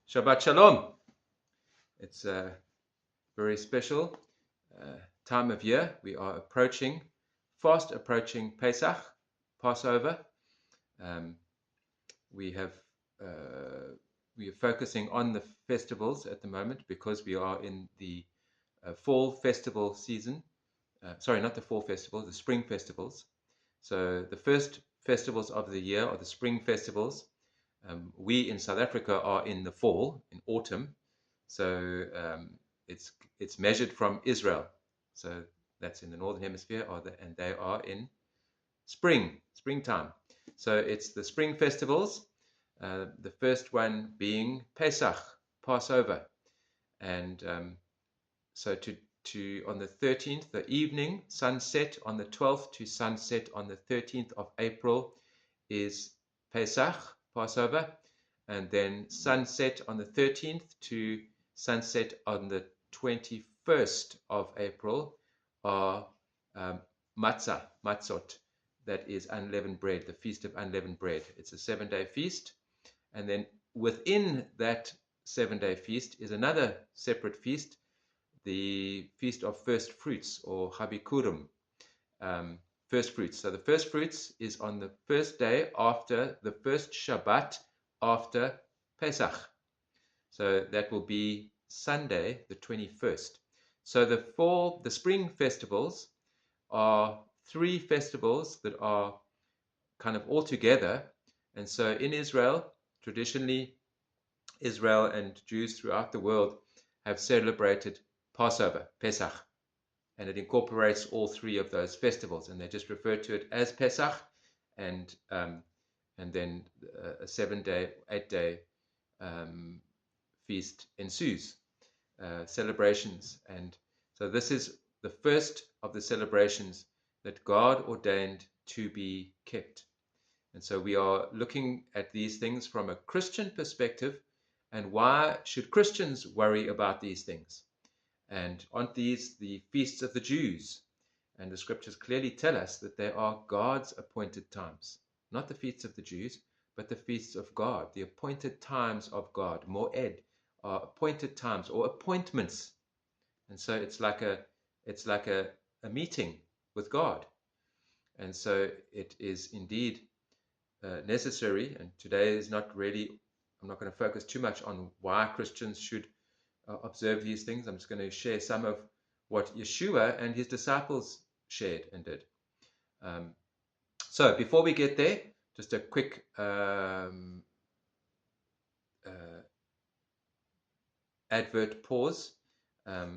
Shabbat Shalom. It's a very special time of year. We are fast approaching Pesach, Passover. We are focusing on the festivals at the moment because we are in the fall festival season. Sorry, not the fall festival, the spring festivals. So the first festivals of the year are the spring festivals. We in South Africa are in the fall, in autumn. So it's measured from Israel. So that's in the northern hemisphere, and they are in springtime. So it's the spring festivals. The first one being Pesach, Passover, and so on the 13th, the evening, sunset on the 12th to sunset on the 13th of April is Pesach, Passover, and then sunset on the 13th to sunset on the 21st of April are Matzot, that is unleavened bread, the Feast of Unleavened Bread. It's a 7-day feast, and then within that 7-day feast is another separate feast, the Feast of First Fruits, or Habikurim, first fruits. So the first fruits is on the first day after the first Shabbat after Pesach. So that will be Sunday, the 21st. So the spring festivals are 3 festivals that are kind of all together. And so in Israel, traditionally, Israel and Jews throughout the world have celebrated Passover, Pesach, and it incorporates all 3 of those festivals, and they just refer to it as Pesach, and then a 7-day, 8-day feast ensues, celebrations. And so this is the first of the celebrations that God ordained to be kept. And so we are looking at these things from a Christian perspective, and why should Christians worry about these things? And aren't these the feasts of the Jews? And the scriptures clearly tell us that they are God's appointed times. Not the feasts of the Jews, but the feasts of God, the appointed times of God. Moed are appointed times or appointments. And so it's like a meeting with God. And so it is indeed necessary. And today is not really, I'm not going to focus too much on why Christians should observe these things. I'm just going to share some of what Yeshua and his disciples shared and did. So before we get there, just a quick advert pause. I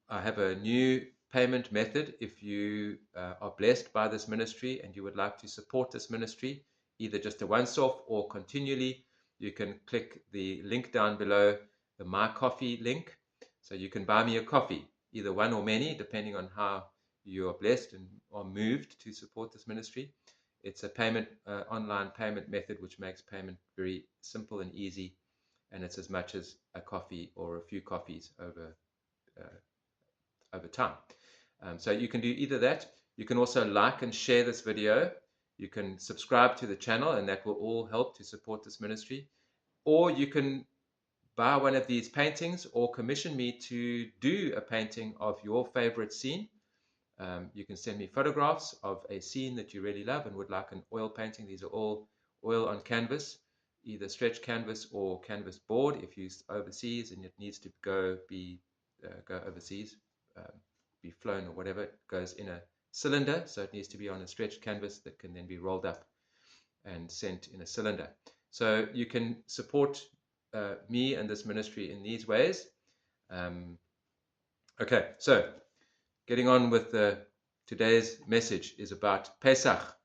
have a new payment method. If you are blessed by this ministry and you would like to support this ministry, either just a once-off or continually, you can click the link down below, the My Coffee link. So you can buy me a coffee, either one or many, depending on how you are blessed and are moved to support this ministry. It's a online payment method which makes payment very simple and easy, and it's as much as a coffee or a few coffees over time. So you can do either that. You can also like and share this video. You can subscribe to the channel, and that will all help to support this ministry. Or you can buy one of these paintings or commission me to do a painting of your favorite scene. You can send me photographs of a scene that you really love and would like an oil painting. These are all oil on canvas, either stretch canvas or canvas board if you're overseas and it needs to go overseas, be flown or whatever. It goes in a cylinder, so it needs to be on a stretched canvas that can then be rolled up and sent in a cylinder. So you can support me and this ministry in these ways. Okay, so getting on with today's message is about Pesach.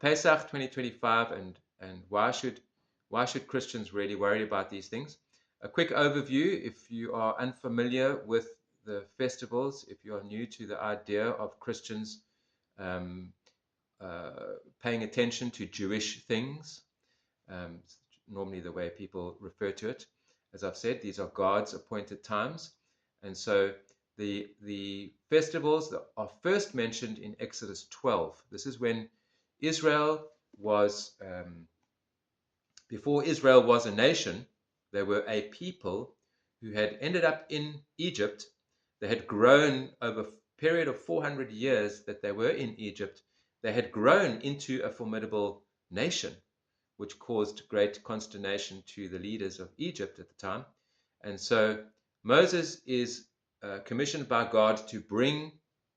Pesach 2025, and why should Christians really worry about these things? A quick overview, if you are unfamiliar with the festivals, if you are new to the idea of Christians paying attention to Jewish things, normally the way people refer to it. As I've said, these are God's appointed times. And so the festivals that are first mentioned in Exodus 12. This is when Israel was, before Israel was a nation, They were a people who had ended up in Egypt. They had grown over a period of 400 years that they were in Egypt. They had grown into a formidable nation, which caused great consternation to the leaders of Egypt at the time. And so Moses is commissioned by God to bring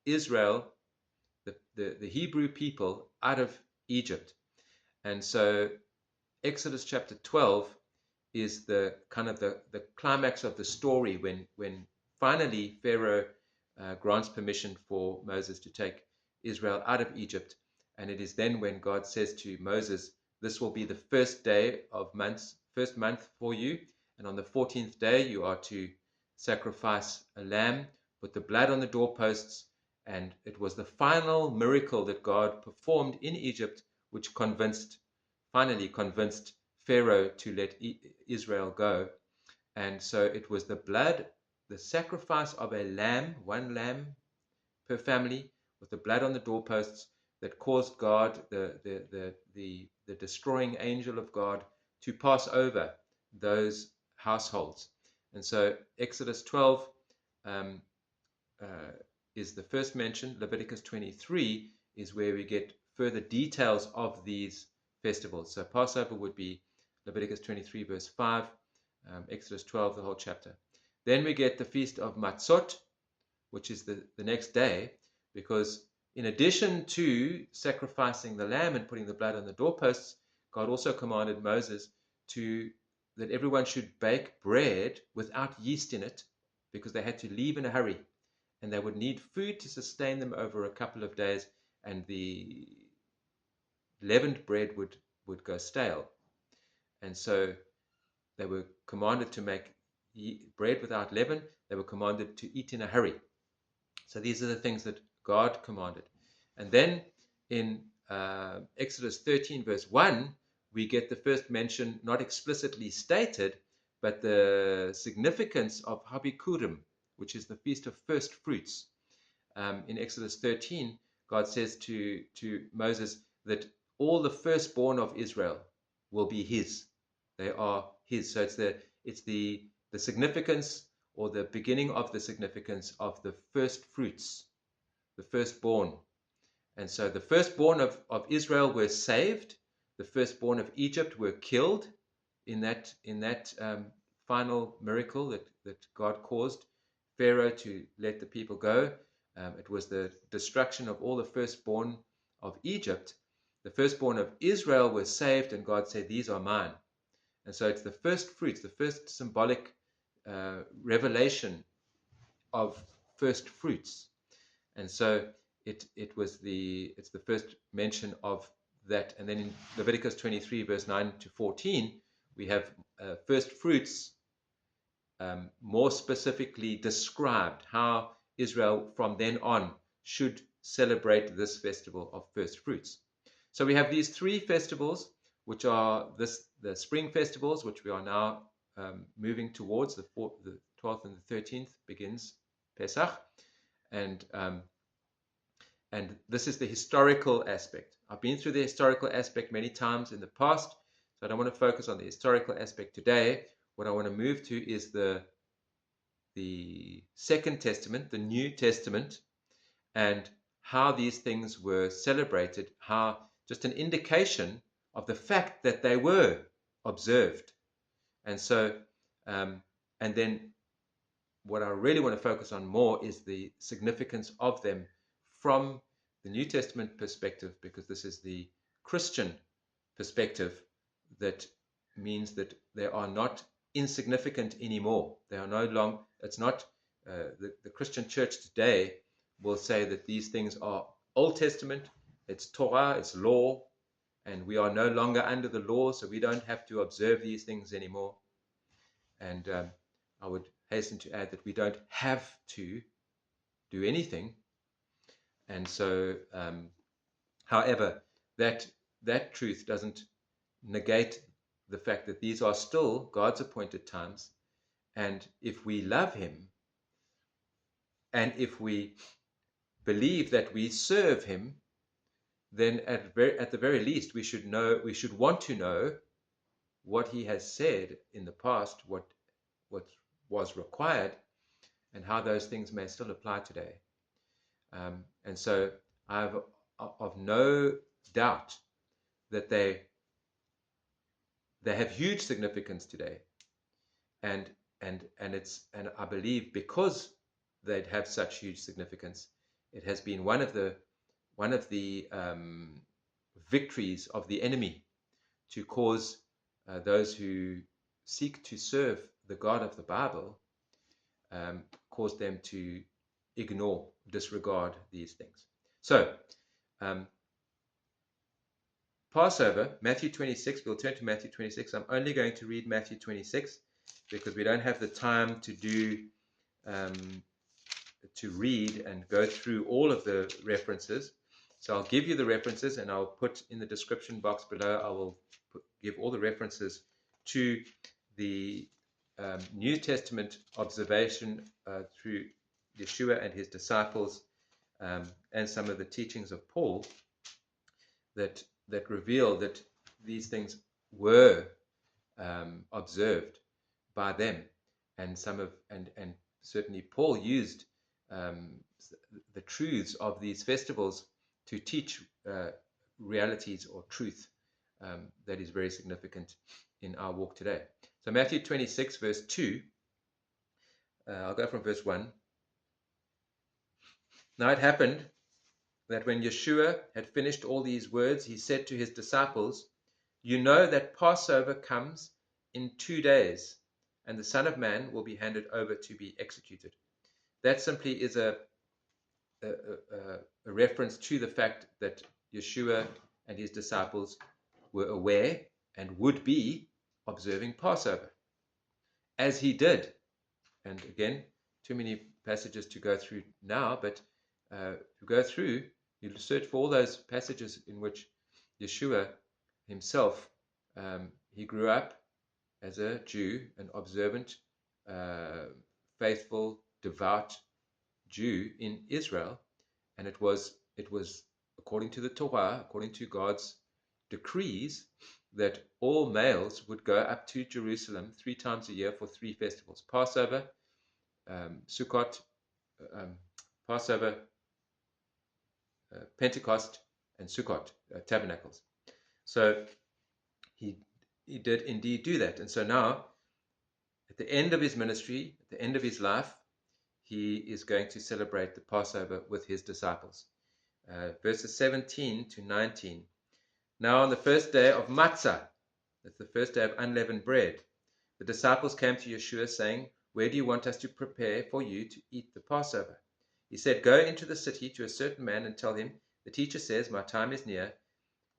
Israel, the Hebrew people, out of Egypt. And so Exodus chapter 12 is the kind of the climax of the story when finally Pharaoh grants permission for Moses to take Israel out of Egypt. And it is then when God says to Moses, this will be the first day of first month for you. And on the 14th day, you are to sacrifice a lamb, put the blood on the doorposts. And it was the final miracle that God performed in Egypt, which finally convinced Pharaoh to let Israel go. And so it was the blood, the sacrifice of a lamb, one lamb per family, with the blood on the doorposts, that caused God, the destroying angel of God, to pass over those households. And so Exodus 12 is the first mention. Leviticus 23 is where we get further details of these festivals. So Passover would be Leviticus 23 verse 5, Exodus 12, the whole chapter. Then we get the feast of Matzot, which is the next day, because in addition to sacrificing the lamb and putting the blood on the doorposts, God also commanded Moses that everyone should bake bread without yeast in it, because they had to leave in a hurry and they would need food to sustain them over a couple of days, and the leavened bread would go stale. And so they were commanded to make bread without leaven. They were commanded to eat in a hurry. So these are the things that God commanded. And then in Exodus 13 verse 1, we get the first mention, not explicitly stated, but the significance of Habikurim, which is the feast of first fruits. In Exodus 13, God says to Moses that all the firstborn of Israel will be his. They are his. So it's the significance, or the beginning of the significance, of the first fruits, the firstborn. And so the firstborn of Israel were saved. The firstborn of Egypt were killed in that final miracle that God caused Pharaoh to let the people go. It was the destruction of all the firstborn of Egypt. The firstborn of Israel were saved, and God said, these are mine. And so it's the first fruits, the first symbolic revelation of first fruits. And so it's the first mention of that. And then in Leviticus 23 verse 9 to 14, we have first fruits more specifically described, how Israel from then on should celebrate this festival of first fruits. So we have these three festivals, which are the spring festivals, which we are now moving towards. The 12th and the 13th begins Pesach, and this is the historical aspect. I've been through the historical aspect many times in the past, so I don't want to focus on the historical aspect today. What I want to move to is the Second Testament, the New Testament, and how these things were celebrated, how just an indication of the fact that they were observed. And so, and then what I really want to focus on more is the significance of them from the New Testament perspective, because this is the Christian perspective that means that they are not insignificant anymore. They are no longer, it's not, the Christian church today will say that these things are Old Testament, it's Torah, it's law, and we are no longer under the law, so we don't have to observe these things anymore. And I would hasten to add that we don't have to do anything. And so, however, that truth doesn't negate the fact that these are still God's appointed times. And if we love him, and if we believe that we serve him, then at the very least we should want to know what he has said in the past, what was required, and how those things may still apply today. And so I have of no doubt that they have huge significance today, and I believe because they'd have such huge significance, it has been one of the victories of the enemy to cause those who seek to serve the God of the Bible, cause them to ignore, disregard these things. So, Passover, Matthew 26, we'll turn to Matthew 26. I'm only going to read Matthew 26 because we don't have the time to do, to read and go through all of the references. So I'll give you the references, and I'll put in the description box below, I will give all the references to the New Testament observation through Yeshua and his disciples, and some of the teachings of Paul that reveal that these things were observed by them, and certainly Paul used the truths of these festivals to teach realities or truth that is very significant in our walk today. So Matthew 26 verse 2, I'll go from verse 1. Now it happened that when Yeshua had finished all these words, he said to his disciples, "You know that Passover comes in 2 days, and the Son of Man will be handed over to be executed." That simply is a reference to the fact that Yeshua and his disciples were aware and would be observing Passover, as he did. And again, too many passages to go through now, but to go through, you search for all those passages in which Yeshua himself, he grew up as a Jew, an observant, faithful, devout Jew in Israel, and it was according to the Torah, according to God's decrees, that all males would go up to Jerusalem 3 times a year for 3 festivals: Passover, Sukkot, Passover, Pentecost, and Sukkot, tabernacles. So he did indeed do that. And so now, at the end of his ministry, at the end of his life, he is going to celebrate the Passover with his disciples. Verses 17 to 19. Now on the first day of Matzot, that's the first day of unleavened bread, the disciples came to Yeshua saying, "Where do you want us to prepare for you to eat the Passover?" He said, "Go into the city to a certain man and tell him, 'The teacher says, my time is near.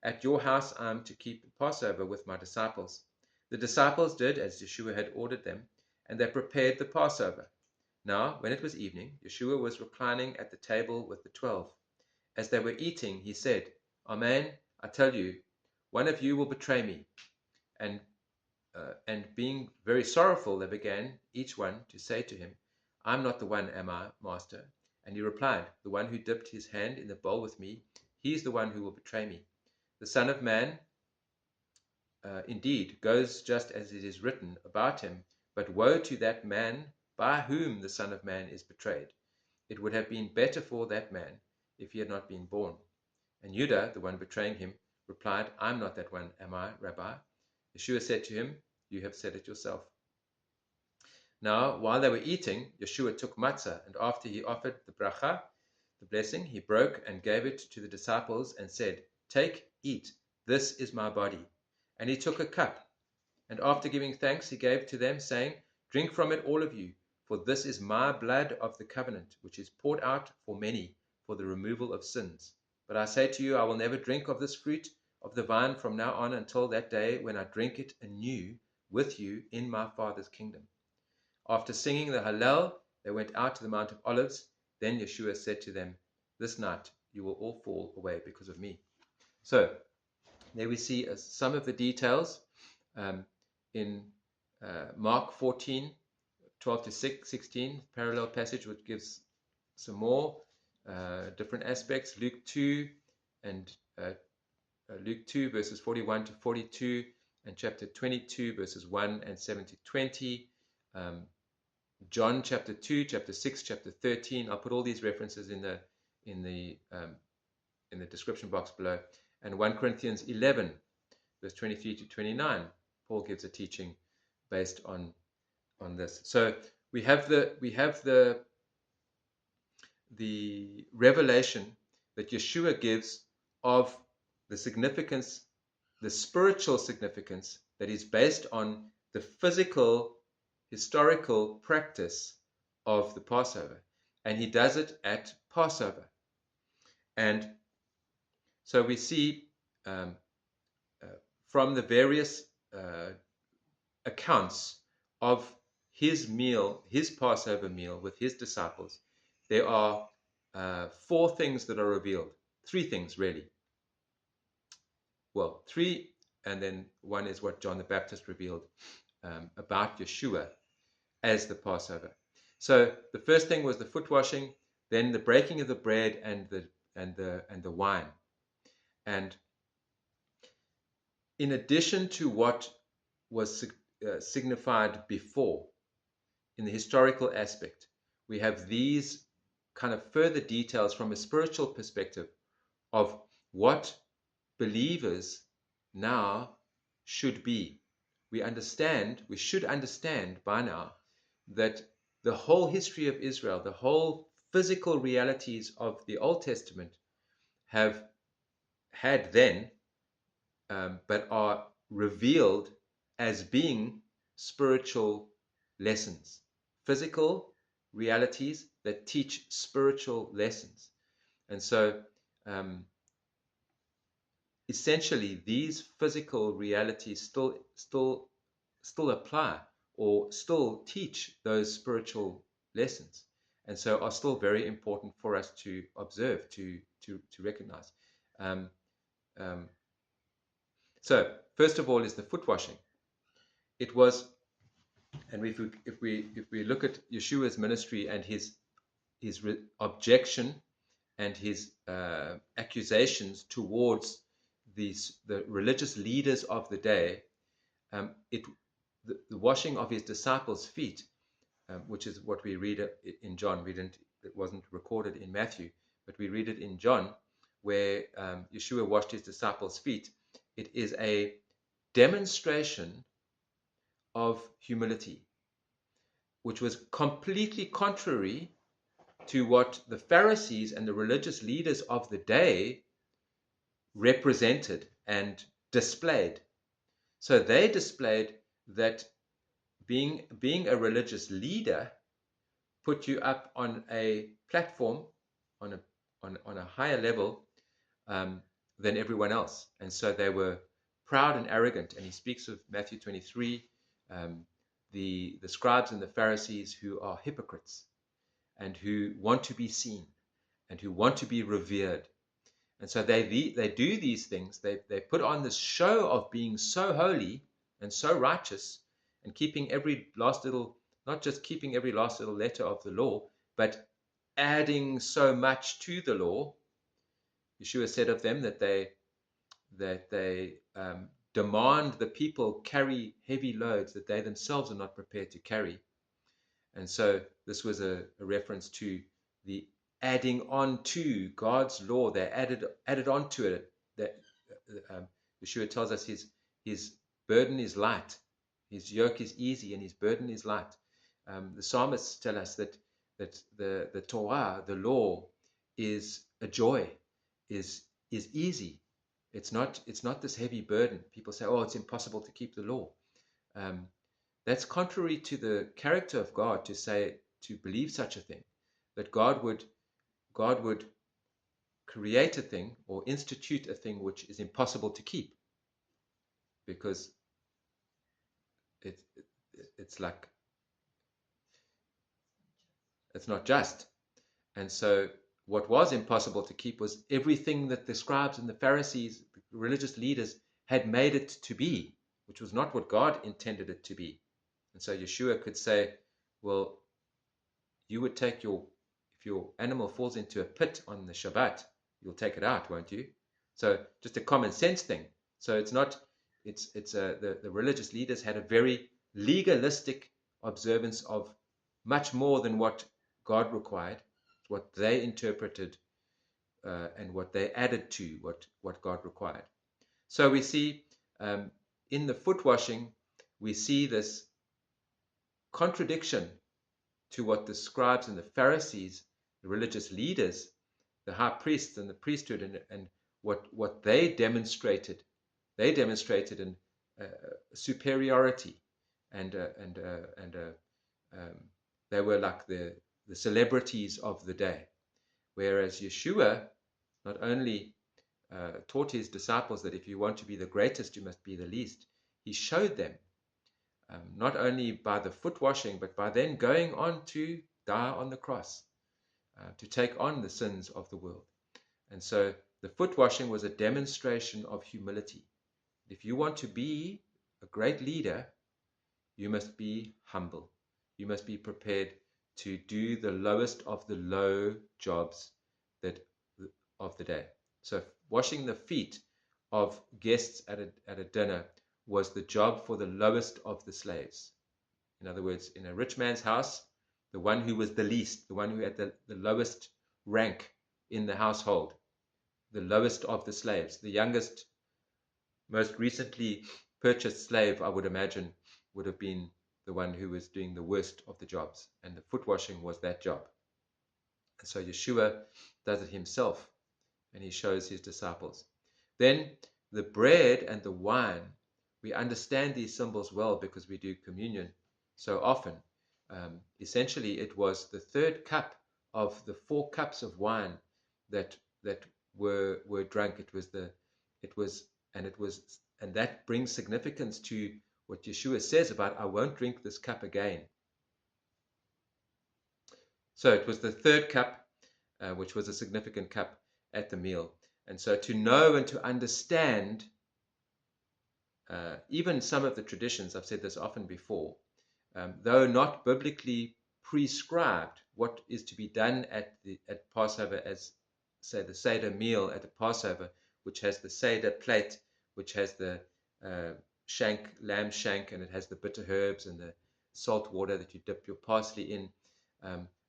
At your house I am to keep the Passover with my disciples.'" The disciples did as Yeshua had ordered them, and they prepared the Passover. Now, when it was evening, Yeshua was reclining at the table with the 12. As they were eating, he said, "Amen, I tell you, one of you will betray me." And being very sorrowful, they began, each one, to say to him, "I'm not the one, am I, Master?" And he replied, "The one who dipped his hand in the bowl with me, he is the one who will betray me. The Son of Man, indeed, goes just as it is written about him, but woe to that man by whom the Son of Man is betrayed. It would have been better for that man if he had not been born." And Judah, the one betraying him, replied, "I'm not that one, am I, Rabbi?" Yeshua said to him, "You have said it yourself." Now, while they were eating, Yeshua took matzah, and after he offered the bracha, the blessing, he broke and gave it to the disciples and said, "Take, eat, this is my body." And he took a cup, and after giving thanks, he gave to them, saying, "Drink from it, all of you, for this is my blood of the covenant, which is poured out for many for the removal of sins. But I say to you, I will never drink of this fruit of the vine from now on until that day when I drink it anew with you in my Father's kingdom." After singing the Hallel, they went out to the Mount of Olives. Then Yeshua said to them, "This night you will all fall away because of me." So there we see some of the details in Mark 14, 12 to 16, parallel passage, which gives some more different aspects. Luke 2 and Luke 2 verses 41 to 42 and chapter 22, verses 1 and 7 to 20. John chapter 2, chapter 6, chapter 13. I'll put all these references in the description box below. And 1 Corinthians 11, verse 23 to 29. Paul gives a teaching based on this. So we have the revelation that Yeshua gives of the significance, the spiritual significance that is based on the physical, historical practice of the Passover. And he does it at Passover. And so we see from the various accounts of his meal, his Passover meal with his disciples, there are 4 things that are revealed. 3 things, really. Well, 3, and then 1 is what John the Baptist revealed about Yeshua as the Passover. So the first thing was the foot washing, then the breaking of the bread and the wine. And in addition to what was signified before in the historical aspect, we have these kind of further details from a spiritual perspective of what believers now should be. We should understand by now that the whole history of Israel, the whole physical realities of the Old Testament have had then, but are revealed as being spiritual lessons, physical realities that teach spiritual lessons. And so essentially these physical realities still apply or still teach those spiritual lessons, and so are still very important for us to observe, to recognize. So first of all is the foot washing. It was, and if we look at Yeshua's ministry and his objection and his accusations towards the religious leaders of the day, the washing of his disciples' feet, which is what we read in John. It wasn't recorded in Matthew, but we read it in John, where Yeshua washed his disciples' feet. It is a demonstration of humility, which was completely contrary to what the Pharisees and the religious leaders of the day represented and displayed. So they displayed that being a religious leader put you up on a platform, on a higher level than everyone else. And so they were proud and arrogant. And he speaks of Matthew 23, the scribes and the Pharisees who are hypocrites and who want to be seen and who want to be revered. And so they do these things. They put on this show of being so holy and so righteous and keeping every last little, not just keeping every last little letter of the law, but adding so much to the law. Yeshua said of them that they demand the people carry heavy loads that they themselves are not prepared to carry. And so this was a reference to the adding on to God's law. They added on to it. That Yeshua tells us his burden is light, his yoke is easy, and his burden is light. The psalmists tell us that the Torah, the law, is a joy, is easy. It's not this heavy burden. People say, "Oh, it's impossible to keep the law." That's contrary to the character of God to believe such a thing, that God would create a thing or institute a thing which is impossible to keep, because it's like it's not just. And so what was impossible to keep was everything that the scribes and the Pharisees, the religious leaders, had made it to be, which was not what God intended it to be. And so Yeshua could say, well, you would take if your animal falls into a pit on the Shabbat, you'll take it out, won't you? So just a common sense thing. So it's not the religious leaders had a very legalistic observance of much more than what God required, what they interpreted, and what they added to what God required. So we see in the foot washing, we see this contradiction to what the scribes and the Pharisees, the religious leaders, the high priests and the priesthood, and what they demonstrated. They demonstrated in superiority, and they were like the celebrities of the day. Whereas Yeshua not only taught his disciples that if you want to be the greatest, you must be the least. He showed them, not only by the foot washing, but by then going on to die on the cross, to take on the sins of the world. And so the foot washing was a demonstration of humility. If you want to be a great leader, you must be humble. You must be prepared to do the lowest of the low jobs of the day. So washing the feet of guests at a dinner was the job for the lowest of the slaves. In other words, in a rich man's house, the one who was the least, the one who had the lowest rank in the household, the lowest of the slaves, the youngest, most recently purchased slave, I would imagine, would have been the one who was doing the worst of the jobs. And the foot washing was that job. And so Yeshua does it himself, and he shows his disciples. Then the bread and the wine, we understand these symbols well because we do communion so often. Essentially, it was the third cup of the 4 cups of wine that were drunk. And that brings significance to what Yeshua says about, I won't drink this cup again. So it was the third cup, which was a significant cup at the meal. And so to know and to understand even some of the traditions, I've said this often before, though not biblically prescribed, what is to be done at Passover, as say the Seder meal at the Passover, which has the Seder plate, which has the lamb shank, and it has the bitter herbs and the salt water that you dip your parsley in.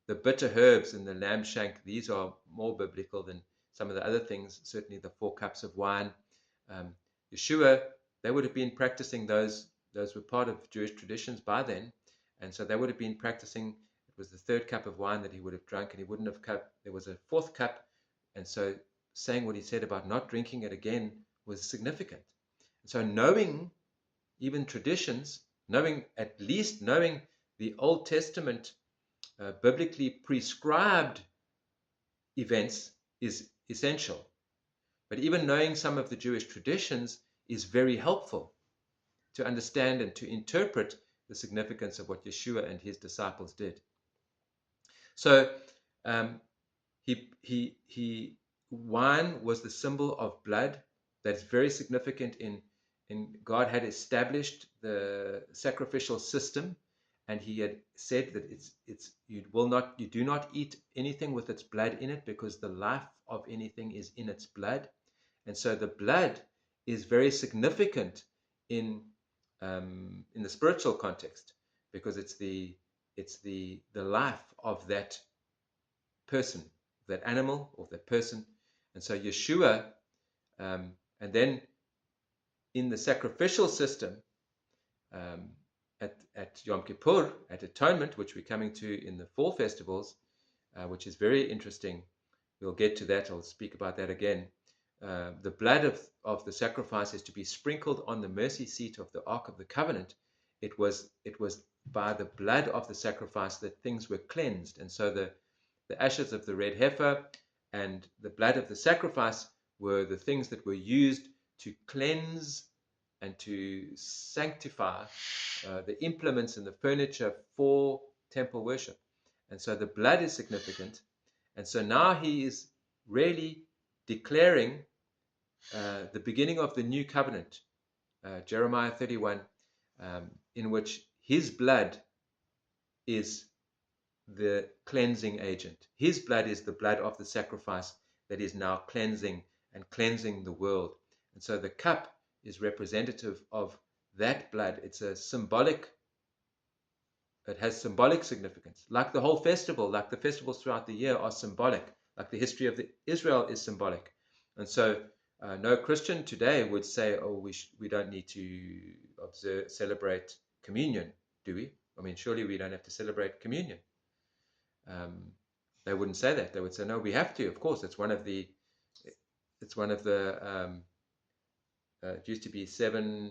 The bitter herbs and the lamb shank, these are more biblical than some of the other things, certainly the 4 cups of wine. Yeshua, they would have been practicing those were part of Jewish traditions by then, and so they would have been practicing. It was the 3rd cup of wine that he would have drunk, and he wouldn't have there was a 4th cup, and so saying what he said about not drinking it again was significant. And so knowing even traditions, knowing the Old Testament biblically prescribed events is essential. But even knowing some of the Jewish traditions is very helpful to understand and to interpret the significance of what Yeshua and his disciples did. So wine was the symbol of blood. That's very significant in God had established the sacrificial system, and he had said that you do not eat anything with its blood in it, because the life of anything is in its blood. And so the blood is very significant in the spiritual context, because it's the life of that person, that animal, or that person. And so Yeshua, and then in the sacrificial system, at Yom Kippur, at Atonement, which we're coming to in the fall festivals, which is very interesting. We'll get to that. I'll speak about that again. The blood of the sacrifice is to be sprinkled on the mercy seat of the Ark of the Covenant. It was by the blood of the sacrifice that things were cleansed. And so the ashes of the red heifer and the blood of the sacrifice were the things that were used to cleanse and to sanctify the implements and the furniture for temple worship. And so the blood is significant. And so now he is really declaring the beginning of the new covenant, Jeremiah 31, in which his blood is the cleansing agent. His blood is the blood of the sacrifice that is now cleansing the world. And so the cup is representative of that blood. It's a symbolic, it has symbolic significance. Like the whole festival, like the festivals throughout the year are symbolic, like the history of Israel is symbolic. And so no Christian today would say, oh, we don't need to celebrate communion, do we? I mean, surely we don't have to celebrate communion. They wouldn't say that. They would say, no, we have to. Of course, it's one of the it used to be 7, I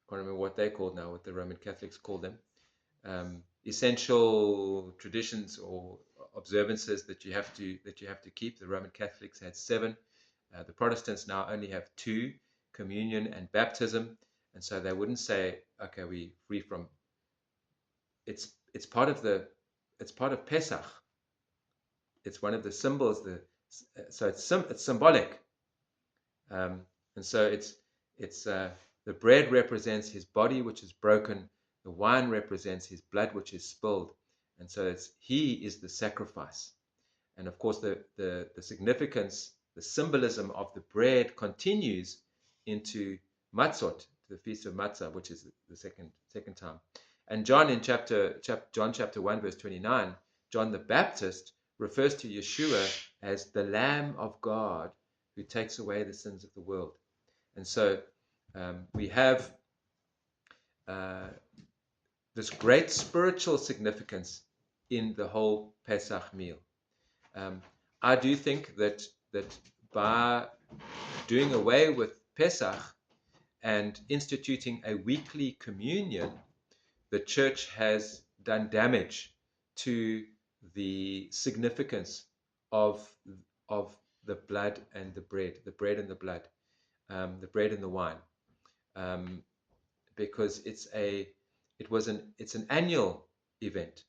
can't remember what they called now, what the Roman Catholics call them, essential traditions or observances that you have to keep. The Roman Catholics had 7. The Protestants now only have 2, communion and baptism. And so they wouldn't say, okay, we're free from. It's part of Pesach. It's one of the symbols. So it's symbolic. And so it's the bread represents his body, which is broken. The wine represents his blood, which is spilled. And so he is the sacrifice. And of course, the significance, the symbolism of the bread continues into Matzot, the Feast of Matzah, which is the second time. And John in John chapter 1, verse 29, John the Baptist refers to Yeshua as the Lamb of God who takes away the sins of the world. And so we have this great spiritual significance in the whole Pesach meal. I do think that by doing away with Pesach and instituting a weekly communion, the church has done damage to the significance of the blood and the bread and the blood, the bread and the wine, because it's an annual event.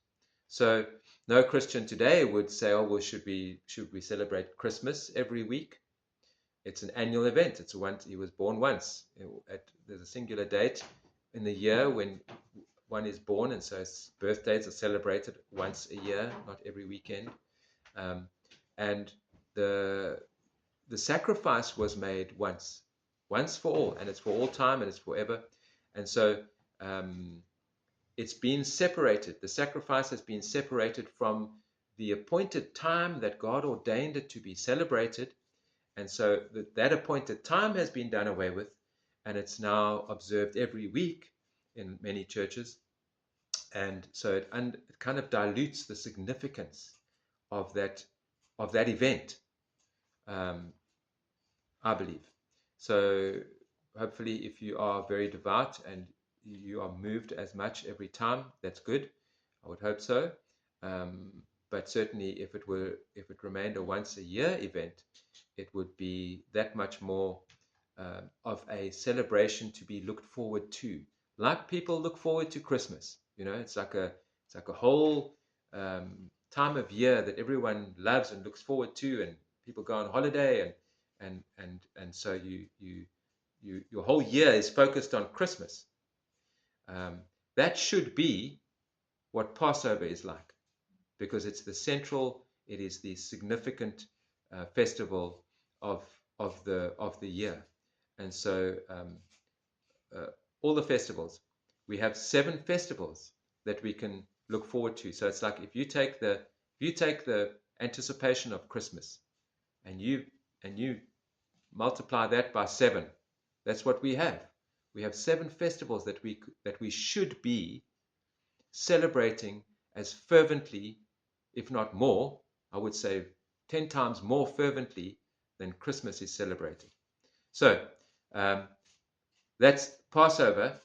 So no Christian today would say, oh, well, should we celebrate Christmas every week? It's an annual event. He was born once. There's a singular date in the year when one is born, and so birthdays are celebrated once a year, not every weekend. And the sacrifice was made once for all, and it's for all time, and it's forever. And so it's been separated. The sacrifice has been separated from the appointed time that God ordained it to be celebrated. And so that appointed time has been done away with, and it's now observed every week in many churches. And so it kind of dilutes the significance of that event, I believe. So hopefully, if you are very devout and you are moved as much every time, that's good. I would hope so. But certainly, if it remained a once a year event, it would be that much more of a celebration to be looked forward to, like people look forward to Christmas. It's like a whole time of year that everyone loves and looks forward to, and people go on holiday, and so your whole year is focused on Christmas. That should be what Passover is like, because it is the significant festival of the year. And so all the festivals, we have 7 festivals that we can look forward to. So it's like if you take the anticipation of Christmas and you multiply that by 7, that's what we have. We have 7 festivals that we should be celebrating as fervently, if not more. I would say 10 times more fervently than Christmas is celebrated. So that's Passover,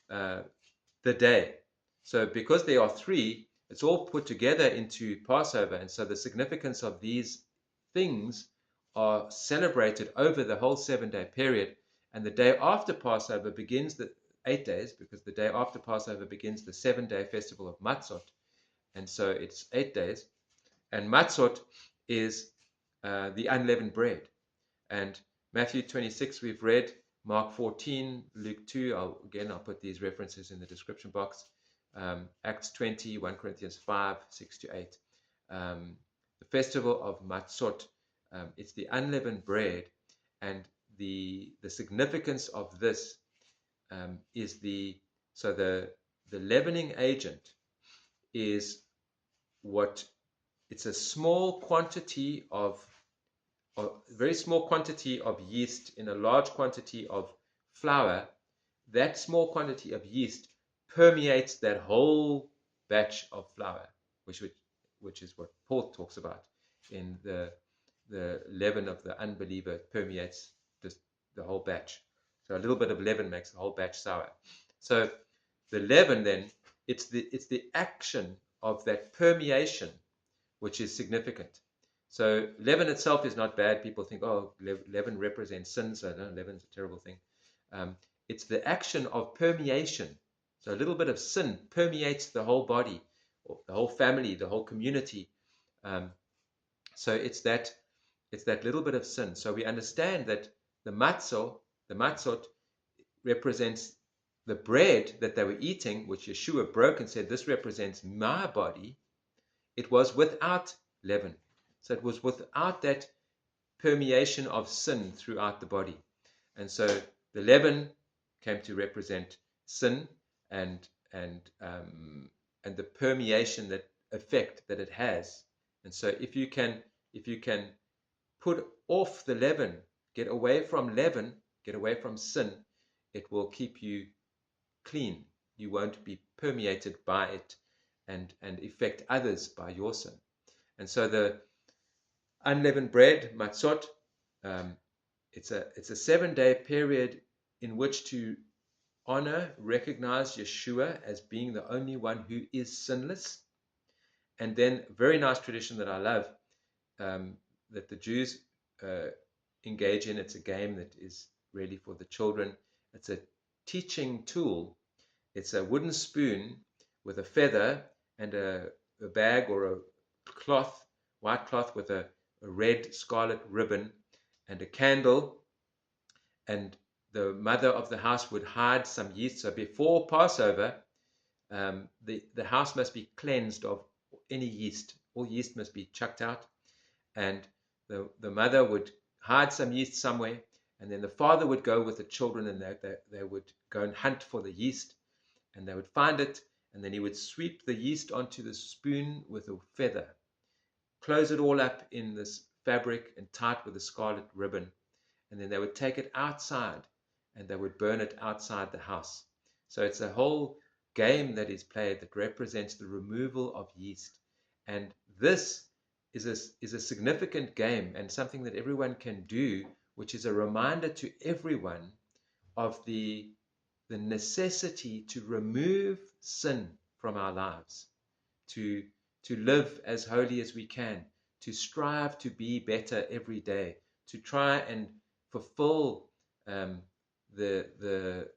the day. So because there are 3, it's all put together into Passover, and so the significance of these things are celebrated over the whole 7-day period. And the day after Passover begins the 8 days, because the day after Passover begins the 7-day festival of Matzot, and so it's 8 days. And Matzot is the unleavened bread. And Matthew 26 we've read, Mark 14, Luke 2. I'll put these references in the description box. Acts 20, 1 Corinthians 5, 6 to 8. The festival of Matzot, it's the unleavened bread, and the significance of this is the leavening agent is it's a small quantity of very small quantity of yeast in a large quantity of flour. That small quantity of yeast permeates that whole batch of flour, which is what Paul talks about in the leaven of the unbeliever. It permeates just the whole batch. So a little bit of leaven makes the whole batch sour. So the leaven then, it's the action of that permeation which is significant. So leaven itself is not bad. People think, oh, leaven represents sin, so no, leaven's a terrible thing. It's the action of permeation. So a little bit of sin permeates the whole body, or the whole family, the whole community. So it's that little bit of sin. So we understand that the matzot represents the bread that they were eating, which Yeshua broke and said, this represents my body. It was without leaven. So it was without that permeation of sin throughout the body. And so the leaven came to represent sin and the permeation, that effect that it has. And so if you can put off the leaven, get away from leaven, get away from sin, it will keep you clean. You won't be permeated by it and affect others by your sin. And so the unleavened bread, matzot, it's a 7-day period in which to honor, recognize Yeshua as being the only one who is sinless. And then a very nice tradition that I love, that the Jews engage in. It's a game that is really for the children. It's a teaching tool. It's a wooden spoon with a feather and a bag or a cloth, white cloth with a red scarlet ribbon and a candle. And the mother of the house would hide some yeast. So before Passover, the house must be cleansed of any yeast. All yeast must be chucked out. And the mother would hide some yeast somewhere. And then the father would go with the children, and they would go and hunt for the yeast. And they would find it, and then he would sweep the yeast onto the spoon with a feather, close it all up in this fabric and tie it with a scarlet ribbon. And then they would take it outside, and they would burn it outside the house. So it's a whole game that is played that represents the removal of yeast. And this is a significant game and something that everyone can do, which is a reminder to everyone of the necessity to remove sin from our lives, to live as holy as we can, to strive to be better every day, to try and fulfill the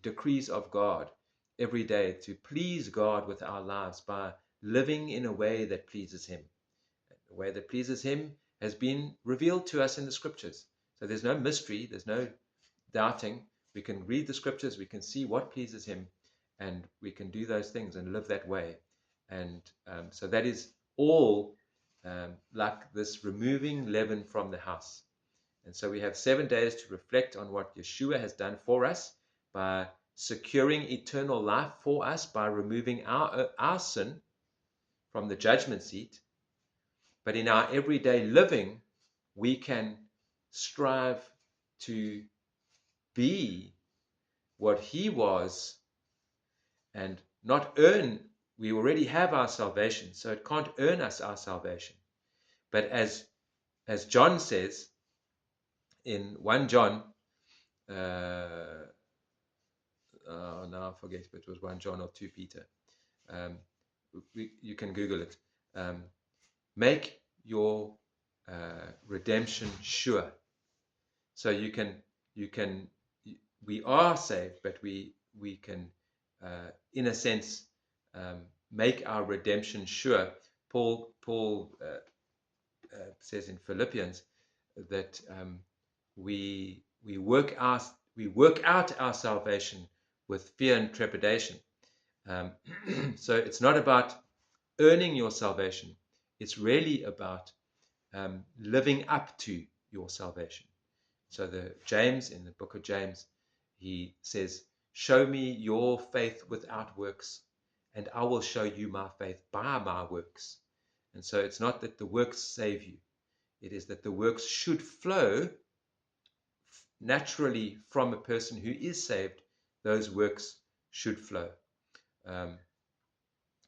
decrees of God every day, to please God with our lives by living in a way that pleases Him. The way that pleases Him has been revealed to us in the Scriptures. So there's no mystery, there's no doubting. We can read the Scriptures, we can see what pleases Him, and we can do those things and live that way. And so that is all like this removing leaven from the house. And so we have 7 days to reflect on what Yeshua has done for us by securing eternal life for us, by removing our sin from the judgment seat. But in our everyday living, we can strive to be what He was and not earn. We already have our salvation, so it can't earn us our salvation. But as John says in 1 John, now I forget if it was 1 John or 2 Peter. You can Google it. Make your redemption sure. So we are saved, but we can, in a sense, make our redemption sure. Paul says in Philippians that we work out our salvation with fear and trepidation. So it's not about earning your salvation. It's really about living up to your salvation. So the James, in the book of James, he says, show me your faith without works, and I will show you my faith by my works. And so it's not that the works save you. It is that the works should flow naturally from a person who is saved. Those works should flow.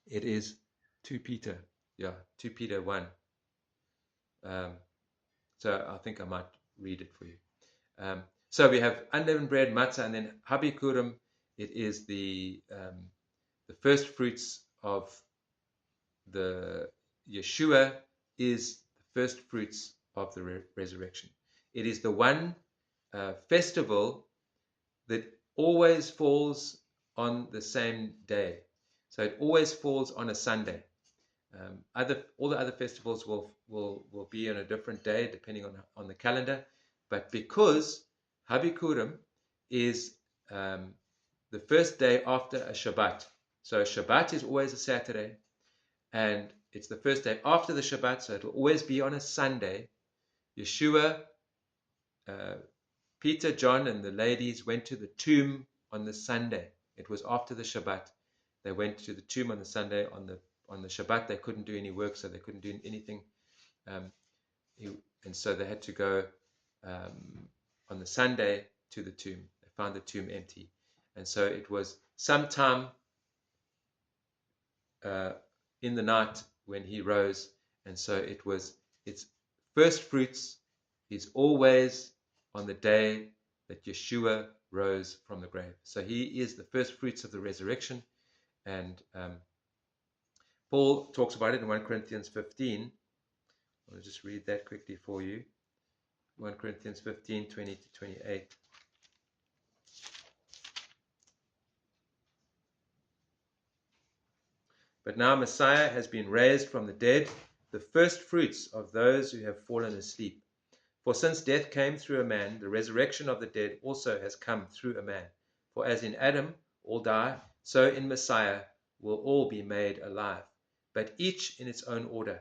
It is 2 Peter. Yeah, 2 Peter 1. So I think I might read it for you. So we have unleavened bread, matzah, and then Habikurim. It is the first fruits of the Yeshua, is the first fruits of the resurrection. It is the one festival that always falls on the same day. So it always falls on a Sunday. All the other festivals will be on a different day depending on the calendar, but because Habikurim is the first day after a Shabbat, so Shabbat is always a Saturday, and it's the first day after the Shabbat, so it'll always be on a Sunday. Yeshua, Peter, John, and the ladies went to the tomb on the Sunday. It was after the Shabbat. They went to the tomb on the Sunday. On the Shabbat, they couldn't do any work, so they couldn't do anything. And so they had to go on the Sunday to the tomb. They found the tomb empty. And so it was sometime in the night when he rose. And so its first fruits is always on the day that Yeshua rose from the grave. So he is the first fruits of the resurrection. And Paul talks about it in 1 Corinthians 15. I'll just read that quickly for you. 1 Corinthians 15, 20 to 28. But now Messiah has been raised from the dead, the first fruits of those who have fallen asleep. For since death came through a man, the resurrection of the dead also has come through a man. For as in Adam all die, so in Messiah will all be made alive, but each in its own order.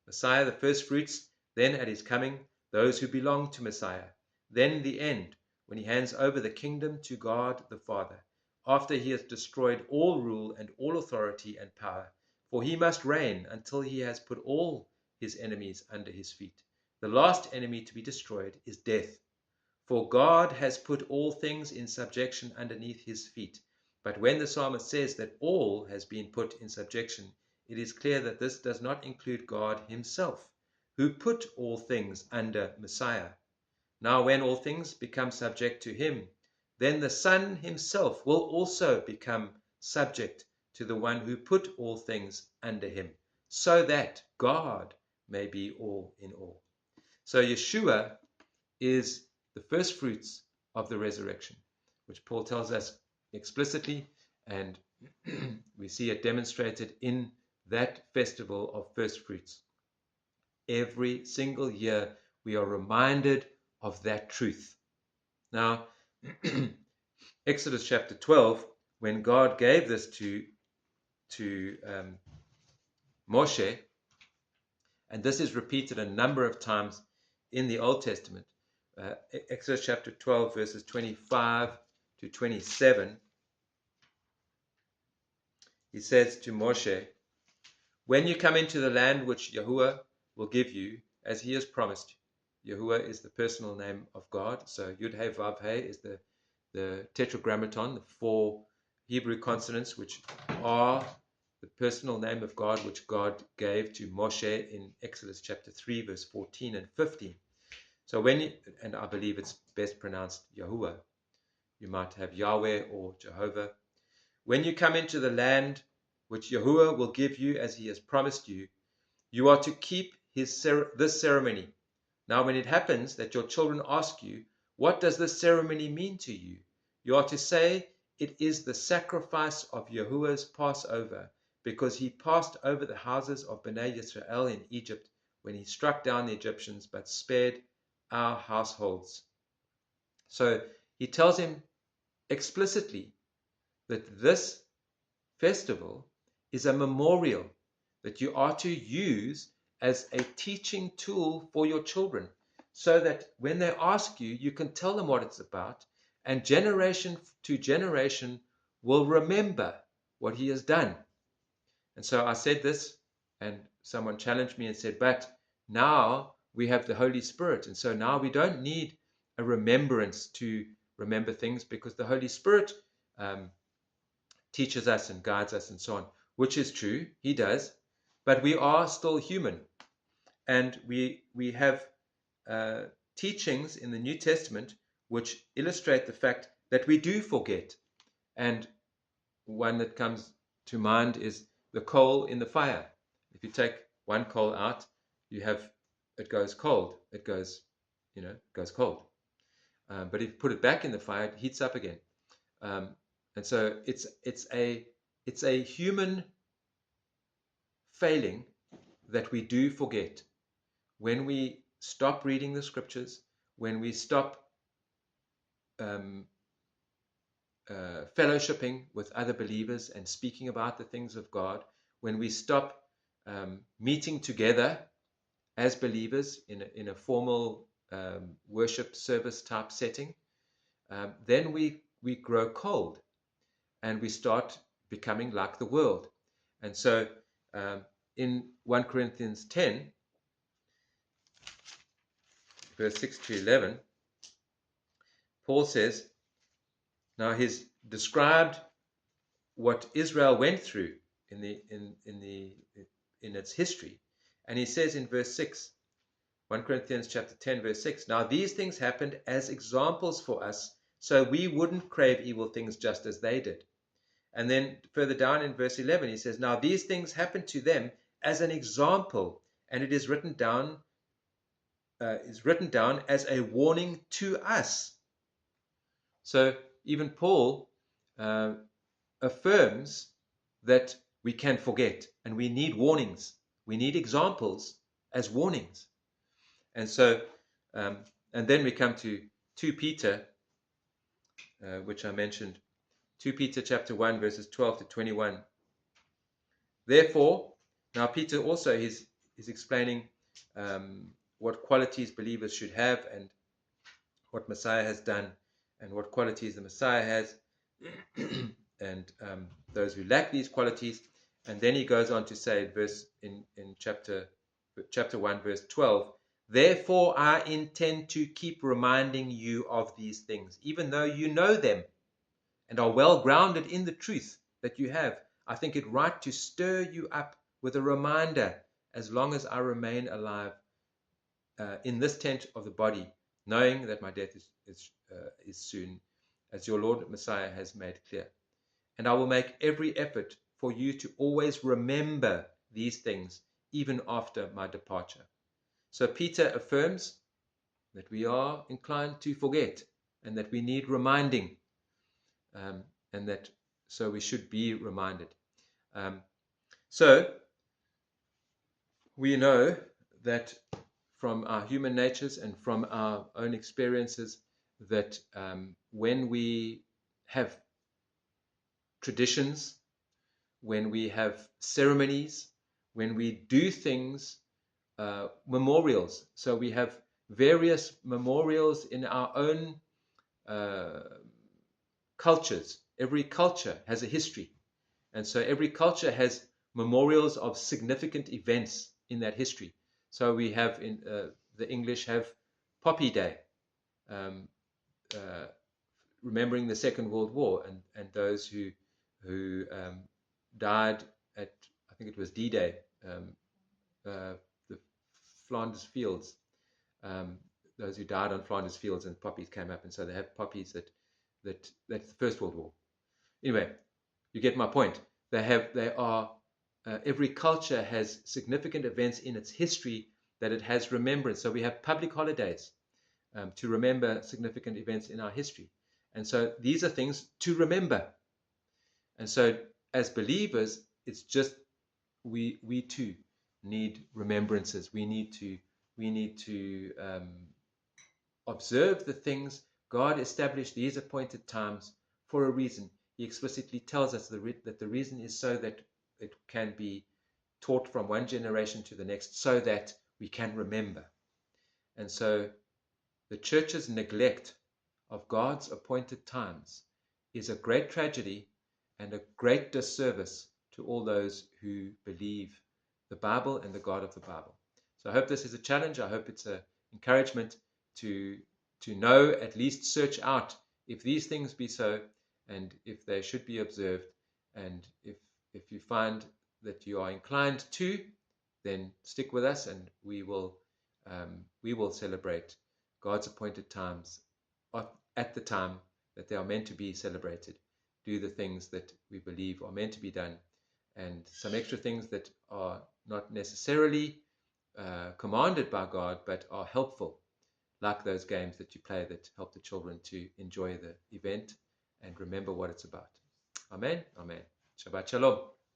Messiah the first fruits, then at his coming, those who belong to Messiah. Then the end, when he hands over the kingdom to God the Father, after he has destroyed all rule and all authority and power. For he must reign until he has put all his enemies under his feet. The last enemy to be destroyed is death. For God has put all things in subjection underneath his feet. But when the psalmist says that all has been put in subjection, it is clear that this does not include God himself, who put all things under Messiah. Now when all things become subject to him, then the Son himself will also become subject to the one who put all things under him, so that God may be all in all. So Yeshua is the first fruits of the resurrection, which Paul tells us explicitly, and we see it demonstrated in that festival of first fruits. Every single year we are reminded of that truth. Now, Exodus chapter 12, when God gave this to Moshe, and this is repeated a number of times in the Old Testament, Exodus chapter 12, verses 25 to 27, he says to Moshe, when you come into the land which Yahuwah will give you, as he has promised. Yahuwah is the personal name of God. So Yud He Vav He is the tetragrammaton, the 4 Hebrew consonants, which are the personal name of God, which God gave to Moshe in Exodus chapter 3, verse 14 and 15. So and I believe it's best pronounced Yahuwah. You might have Yahweh or Jehovah. When you come into the land which Yahuwah will give you as he has promised you, you are to keep this ceremony. Now, when it happens that your children ask you, what does this ceremony mean to you? You are to say, it is the sacrifice of Yahuwah's Passover, because he passed over the houses of Bnei Yisrael in Egypt when he struck down the Egyptians, but spared our households. So he tells him explicitly that this festival is a memorial that you are to use as a teaching tool for your children. so that when they ask you, you can tell them what it's about, and generation to generation will remember what he has done. And so I said this, and someone challenged me and said, but now we have the Holy Spirit, and so now we don't need a remembrance to remember things, because the Holy Spirit teaches us and guides us and so on, which is true, he does, but we are still human, and we have teachings in the New Testament which illustrate the fact that we do forget. And one that comes to mind is the coal in the fire. If you take one coal out, it goes cold. It goes cold. But if you put it back in the fire, it heats up again. And so it's a human failing that we do forget. When we stop reading the scriptures, when we stop fellowshipping with other believers and speaking about the things of God, when we stop meeting together as believers in a formal worship service type setting, then we grow cold and we start becoming like the world. And so in 1 Corinthians 10, verse 6 to 11, Paul says, now he's described what Israel went through in its history, and he says in verse 6, 1 Corinthians chapter 10 verse 6, now these things happened as examples for us, so we wouldn't crave evil things just as they did. And then further down in verse 11 he says, now these things happened to them as an example, and it is written down as a warning to us. So even Paul affirms that we can forget, and we need warnings. We need examples as warnings. And so, and then we come to 2 Peter, which I mentioned, 2 Peter chapter 1, verses 12 to 21. Therefore, now Peter also is explaining what qualities believers should have, and what Messiah has done, and what qualities the Messiah has, and those who lack these qualities. And then he goes on to say in chapter 1, verse 12, therefore I intend to keep reminding you of these things, even though you know them and are well grounded in the truth that you have. I think it right to stir you up with a reminder as long as I remain alive in this tent of the body, knowing that my death is soon, as your Lord Messiah has made clear. And I will make every effort for you to always remember these things, even after my departure. So Peter affirms that we are inclined to forget, and that we need reminding, and that so we should be reminded. So we know that from our human natures and from our own experiences that when we have traditions, when we have ceremonies, when we do things, memorials. So we have various memorials in our own cultures. Every culture has a history. And so every culture has memorials of significant events in that history. So we have the English have Poppy Day, remembering the Second World War and those who died at, I think it was D-Day, the Flanders Fields, those who died on Flanders Fields, and poppies came up, and so they have poppies that's the First World War. Anyway, you get my point. Every culture has significant events in its history that it has remembrance. So we have public holidays to remember significant events in our history. And so these are things to remember. And so as believers, it's just we too need remembrances. We need to observe the things. God established these appointed times for a reason. He explicitly tells us that the reason is so that it can be taught from one generation to the next, so that we can remember. And so the church's neglect of God's appointed times is a great tragedy and a great disservice to all those who believe the Bible and the God of the Bible. So I hope this is a challenge. I hope it's an encouragement to know, at least search out if these things be so and if they should be observed. And if you find that you are inclined to, then stick with us, and we will celebrate God's appointed times at the time that they are meant to be celebrated. Do the things that we believe are meant to be done, and some extra things that are not necessarily commanded by God but are helpful, like those games that you play that help the children to enjoy the event and remember what it's about. Amen. Amen. Shabbat Shalom.